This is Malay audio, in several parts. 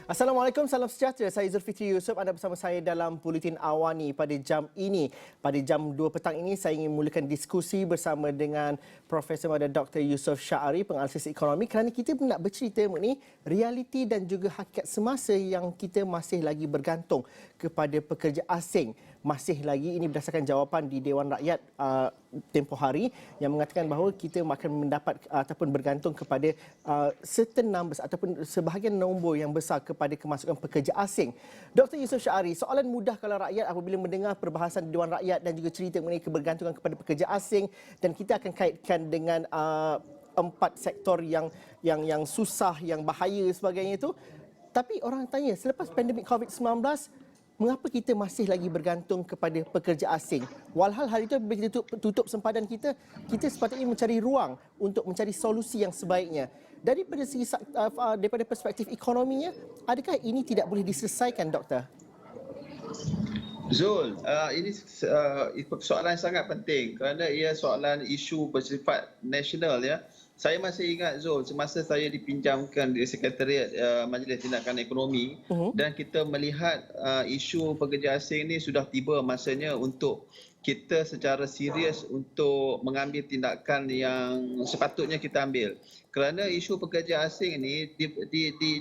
Assalamualaikum, salam sejahtera. Saya Zulfikri Yusof. Anda bersama saya dalam Buletin Awani pada jam ini. Pada jam 2 petang ini, saya ingin mulakan diskusi bersama dengan Profesor Mada Dr. Yusof Syarari, penganalisis ekonomi, kerana kita nak bercerita mengenai realiti dan juga hakikat semasa yang kita masih lagi bergantung kepada pekerja asing. Masih lagi ini berdasarkan jawapan di Dewan Rakyat tempoh hari yang mengatakan bahawa kita akan mendapat ataupun bergantung kepada certain numbers ataupun sebahagian nombor yang besar kepada kemasukan pekerja asing. Dr. Yusof Syarari, soalan mudah kalau rakyat apabila mendengar perbahasan Dewan Rakyat dan juga cerita mengenai kebergantungan kepada pekerja asing, dan kita akan kaitkan dengan 4 sektor yang susah, yang bahaya sebagainya itu. Tapi orang tanya, selepas pandemik COVID-19, mengapa kita masih lagi bergantung kepada pekerja asing? Walhal hari itu bila kita tutup sempadan kita sepatutnya mencari ruang untuk mencari solusi yang sebaiknya. Daripada perspektif ekonominya, adakah ini tidak boleh diselesaikan, Doktor? Zul, ini soalan yang sangat penting kerana ia soalan isu bersifat nasional ya. Saya masih ingat Zul, semasa saya dipinjamkan di Sekretariat Majlis Tindakan Ekonomi dan kita melihat isu pekerja asing ini sudah tiba masanya untuk kita secara serius untuk mengambil tindakan yang sepatutnya kita ambil. Kerana isu pekerja asing ini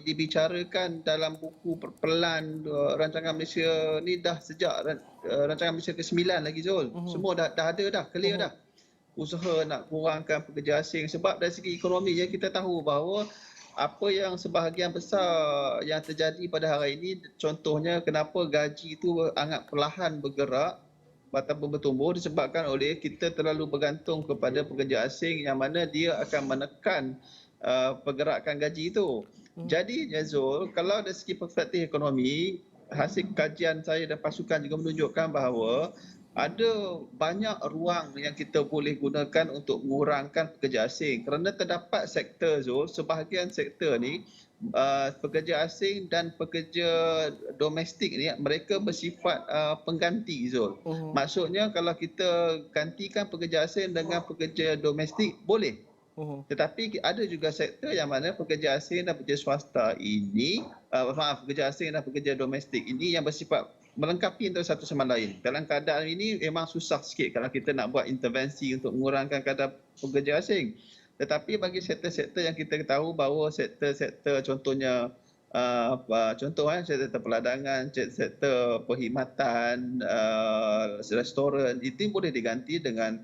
dibicarakan dalam buku Pelan Rancangan Malaysia ni dah sejak Rancangan Malaysia ke-9 lagi Zul. Semua dah ada dah, clear dah. Usaha nak kurangkan pekerja asing sebab dari segi ekonomi ya, kita tahu bahawa apa yang sebahagian besar yang terjadi pada hari ini, contohnya kenapa gaji itu sangat perlahan bergerak ataupun bertumbuh disebabkan oleh kita terlalu bergantung kepada pekerja asing yang mana dia akan menekan pergerakan gaji itu. Jadi Yazul, kalau dari segi perspektif ekonomi, hasil kajian saya dan pasukan juga menunjukkan bahawa ada banyak ruang yang kita boleh gunakan untuk mengurangkan pekerja asing kerana terdapat sektor Zul, sebahagian sektor ni pekerja asing dan pekerja domestik ni mereka bersifat pengganti Zul. Maksudnya kalau kita gantikan pekerja asing dengan pekerja domestik boleh. Tetapi ada juga sektor yang mana pekerja asing dan pekerja swasta ini, pekerja asing dan pekerja domestik ini yang bersifat melengkapi antara satu sama lain. Dalam keadaan ini memang susah sikit kalau kita nak buat intervensi untuk mengurangkan kadar pekerja asing. Tetapi bagi sektor-sektor yang kita tahu bahawa sektor-sektor contohnya sektor peladangan, sektor perkhidmatan, restoran itu boleh diganti dengan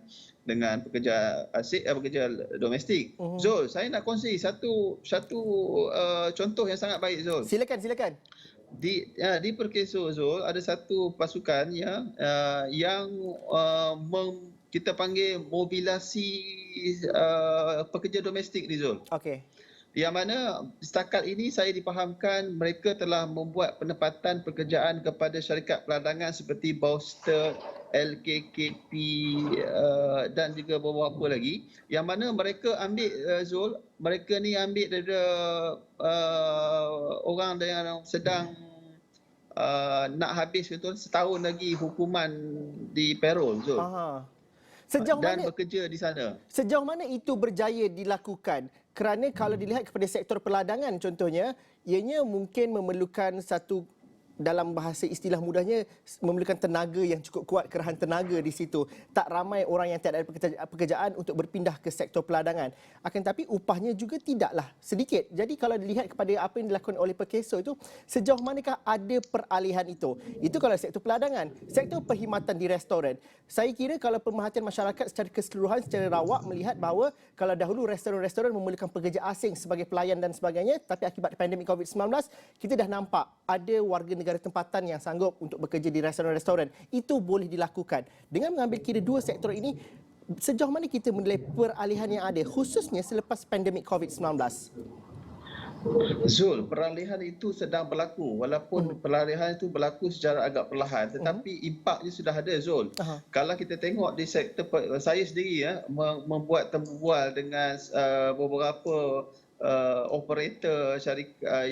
pekerja asing, pekerja domestik. Zul, saya nak kongsi satu contoh yang sangat baik Zul. Silakan. Di Perkeso Zul ada satu pasukan yang kita panggil mobilisasi pekerja domestik ni Zul. Okey. Yang mana setakat ini saya dipahamkan mereka telah membuat penempatan pekerjaan kepada syarikat peladangan seperti Bauster, LKKP dan juga beberapa lagi. Yang mana mereka ambil Zul, mereka ni ambil daripada orang yang sedang nak habis betul setahun lagi hukuman di parol Zul. Bekerja di sana. Sejauh mana itu berjaya dilakukan? Kerana kalau dilihat kepada sektor peladangan contohnya, ianya mungkin memerlukan satu, dalam bahasa istilah mudahnya, memerlukan tenaga yang cukup kuat, kerahan tenaga di situ. Tak ramai orang yang tidak ada pekerjaan untuk berpindah ke sektor peladangan. Akan tetapi upahnya juga tidaklah sedikit. Jadi kalau dilihat kepada apa yang dilakukan oleh Perkeso itu, sejauh manakah ada peralihan itu? Itu kalau sektor peladangan. Sektor perkhidmatan di restoran. Saya kira kalau pemerhatian masyarakat secara keseluruhan, secara rawak melihat bahawa kalau dahulu restoran-restoran memerlukan pekerja asing sebagai pelayan dan sebagainya, tapi akibat pandemik COVID-19, kita dah nampak ada warga negara tempatan yang sanggup untuk bekerja di restoran-restoran. Itu boleh dilakukan. Dengan mengambil kira dua sektor ini, sejauh mana kita menilai peralihan yang ada, khususnya selepas pandemik COVID-19? Zul, peralihan itu sedang berlaku. Walaupun peralihan itu berlaku secara agak perlahan, tetapi impaknya sudah ada Zul. Kalau kita tengok di sektor, saya sendiri membuat tembual dengan beberapa operator syarikat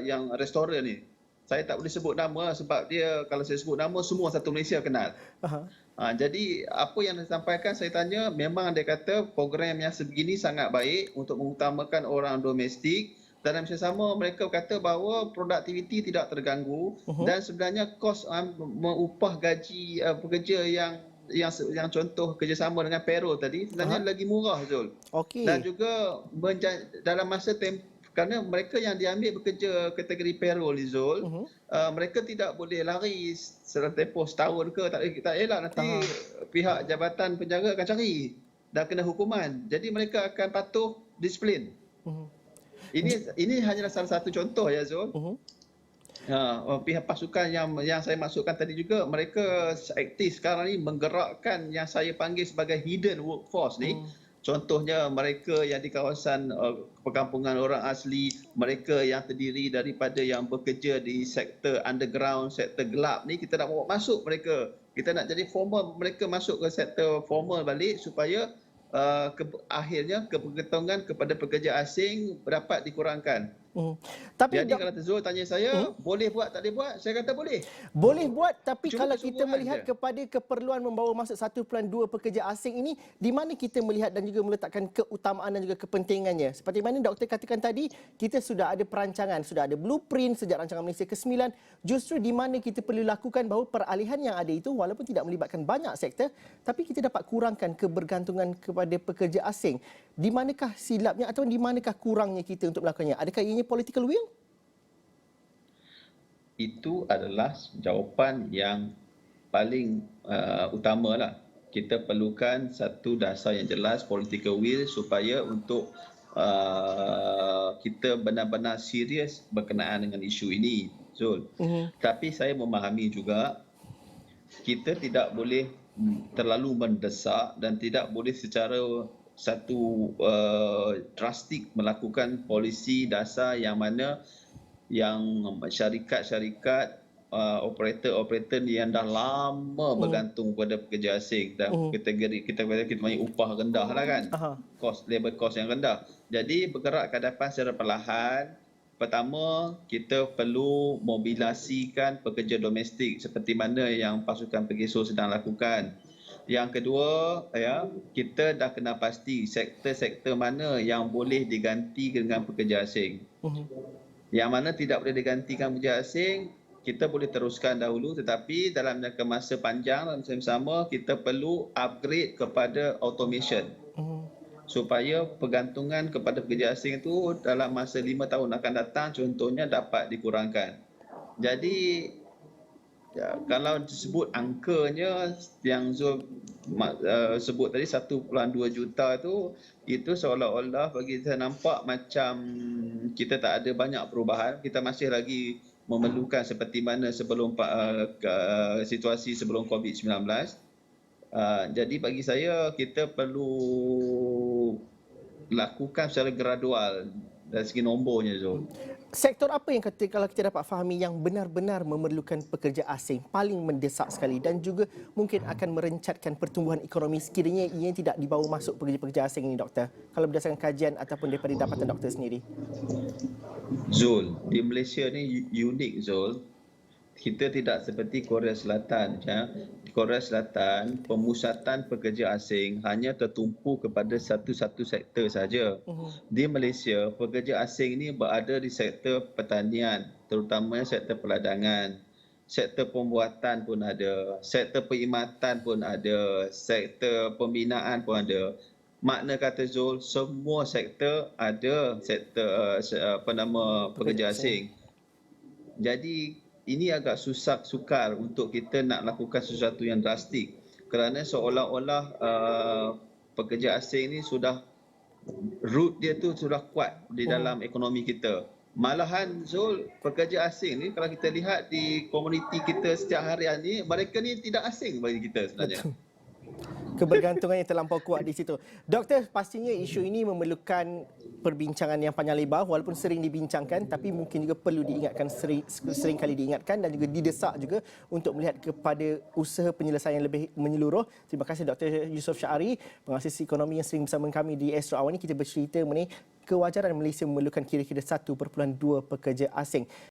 yang restoran ni. Saya tak boleh sebut nama sebab dia, kalau saya sebut nama semua satu Malaysia kenal. Jadi apa yang disampaikan, saya tanya, memang dia kata program yang sebegini sangat baik untuk mengutamakan orang domestik dalam masa sama mereka kata bahawa produktiviti tidak terganggu dan sebenarnya kos upah gaji pekerja yang contoh kerjasama dengan payroll tadi sebenarnya Aha. lagi murah, Zul. Dan Okey. juga dalam masa kerana mereka yang diambil bekerja kategori payroll ni, Zul, Mhm. mereka tidak boleh lari dalam tempoh setahun ke, tak elak nanti Aha. pihak jabatan penjaga akan cari dan kena hukuman. Jadi mereka akan patuh disiplin. Mhm. J Ini hanyalah salah satu contoh ya, Zul. mhm. Pihak pasukan yang saya masukkan tadi juga, mereka aktif sekarang ni menggerakkan yang saya panggil sebagai hidden workforce ni. Mhm. Contohnya mereka yang di kawasan perkampungan orang asli, mereka yang terdiri daripada yang bekerja di sektor underground, sektor gelap ni, kita nak bawa masuk mereka. Kita nak jadi formal, mereka masuk ke sektor formal balik supaya akhirnya kebergantungan kepada pekerja asing dapat dikurangkan. Mhm. Tapi Jadi dok kalau Zul tanya mhm. saya, boleh buat tak boleh buat? Saya kata boleh. Boleh buat, tapi Cuma kalau kita kesungguhan melihat je. kepada keperluan membawa masuk 1.2 pekerja asing ini, di mana kita melihat dan juga meletakkan keutamaan dan juga kepentingannya? Seperti mana doktor katakan tadi, kita sudah ada perancangan, sudah ada blueprint sejak rancangan Malaysia ke-9. Justru di mana kita perlu lakukan bahawa peralihan yang ada itu, walaupun tidak melibatkan banyak sektor, tapi kita dapat kurangkan kebergantungan kepada pekerja asing. Di manakah silapnya atau di manakah kurangnya kita untuk melakukannya? Adakah ianya political will? Itu adalah jawapan yang paling utamalah. Kita perlukan satu dasar yang jelas, political will, supaya untuk kita benar-benar serius berkenaan dengan isu ini, Zul. Mhm. Tapi saya memahami juga kita tidak boleh terlalu mendesak dan tidak boleh secara satu drastik melakukan polisi dasar yang mana yang syarikat-syarikat operator-operator yang dah lama Mhm. bergantung pada pekerja asing dan Mhm. kategori kita panggil upah rendah lah kan, Aha. labor cost yang rendah. Jadi bergerak ke hadapan secara perlahan. Pertama, kita perlu mobilisasikan pekerja domestik seperti mana yang pasukan PGSO sedang lakukan. Yang kedua, ya, kita dah kena pasti sektor-sektor mana yang boleh diganti dengan pekerja asing. Mhm. Yang mana tidak boleh digantikan pekerja asing, kita boleh teruskan dahulu, tetapi dalam jangka masa panjang, dalam masa yang sama, kita perlu upgrade kepada automation Mhm. supaya pergantungan kepada pekerja asing itu dalam masa 5 tahun akan datang contohnya dapat dikurangkan. Jadi ya, kalau disebut angkanya yang Zul sebut tadi 1.2 juta itu seolah-olah bagi saya nampak macam kita tak ada banyak perubahan. Kita masih lagi memerlukan seperti mana sebelum situasi sebelum COVID-19. Jadi bagi saya kita perlu lakukan secara gradual dari segi nombornya, Zul. Sektor apa yang kalau kita dapat fahami yang benar-benar memerlukan pekerja asing paling mendesak sekali dan juga mungkin akan merencatkan pertumbuhan ekonomi sekiranya ia tidak dibawa masuk pekerja-pekerja asing ini, doktor? Kalau berdasarkan kajian ataupun daripada dapatan doktor sendiri. Zul, di Malaysia ni unik, Zul. Kita tidak seperti Korea Selatan. Ya. Di Korea Selatan, pemusatan pekerja asing hanya tertumpu kepada satu-satu sektor saja. Mhm. Di Malaysia, pekerja asing ini berada di sektor pertanian, terutamanya sektor perladangan. Sektor pembuatan pun ada, sektor perkhidmatan pun ada, sektor pembinaan pun ada. Makna kata Zul, semua sektor ada sektor Pekerja pekerja asing. asing. Jadi ini agak sukar untuk kita nak lakukan sesuatu yang drastik kerana seolah-olah pekerja asing ni sudah root dia tu sudah kuat di Mhm. dalam ekonomi kita. Malahan Zul, pekerja asing ni kalau kita lihat di komuniti kita setiap harian ni, mereka ni tidak asing bagi kita sebenarnya. Betul. Kebergantungan yang terlampau kuat di situ. Doktor, pastinya isu ini memerlukan perbincangan yang panjang lebar walaupun sering dibincangkan tapi mungkin juga perlu diingatkan sering kali diingatkan dan juga didesak juga untuk melihat kepada usaha penyelesaian yang lebih menyeluruh. Terima kasih Dr. Yusof Syahari, pengasas ekonomi yang sering bersama kami di Astro Awal ini. Kita bercerita mengenai kewajaran Malaysia memerlukan kira-kira 1.2 pekerja asing.